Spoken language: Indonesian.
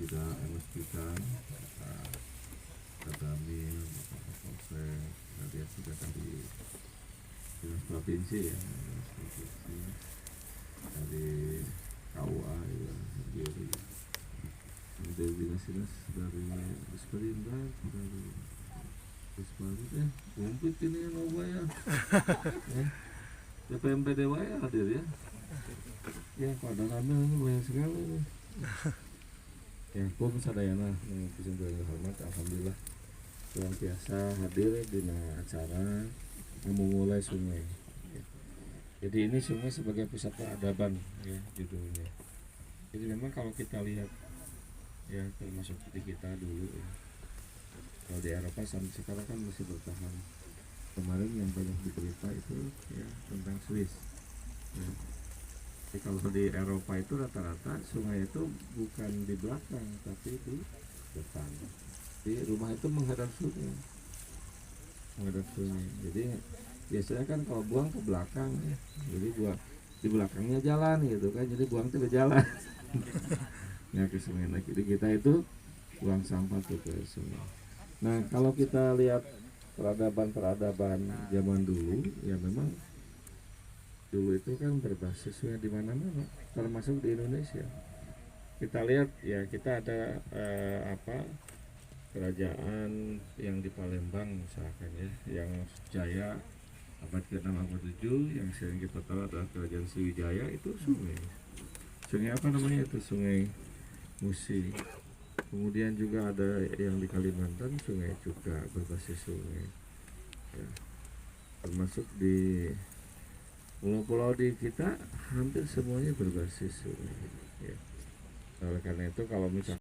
tidak memastikan kata Amir, Bapak Polsek, dia sudah dari dinas provinsi ya, dinas provinsi dari KUA ya, dari dinas-dinas dari Disperindak, dari Dispalut ya, komplit ini ya loba ya, DPMPD ya hadir ya. Ya, pada rame ini banyak sekali nih. Ya, pun sadayana yang bisa hormat, alhamdulillah luar biasa hadir di acara memulai sungai. Ya. Jadi ini sungai sebagai pusat peradaban ya judulnya. Jadi memang kalau kita lihat ya termasuk di kita dulu ya. Kalau di Eropa sampai sekarang kan masih bertahan. Kemarin yang banyak diberita itu ya tentang Swiss. Ya. Jadi kalau di Eropa itu rata-rata sungai itu bukan di belakang tapi di depan. Di rumah itu menghadap sungai. Jadi biasanya kan kalau buang ke belakang ya. Jadi buang di belakangnya jalan gitu kan. Jadi buang itu ke jalan. Nah ke sungai. Nah jadi kita itu buang sampah tuh ke sungai. Nah kalau kita lihat peradaban zaman dulu ya memang dulu itu kan berbasis sungai di mana-mana, termasuk di Indonesia. Kita lihat ya kita ada kerajaan yang di Palembang misalkan ya, yang Jaya abad ke-6 abad 7 yang sering kita tahu adalah kerajaan Sriwijaya itu sungai. Sungai apa namanya itu? Sungai Musi. Kemudian juga ada yang di Kalimantan sungai juga berbasis sungai. Ya. Termasuk di pulau-pulau di kita hampir semuanya berbasis sungai. Ya. Oleh karena itu kalau misalnya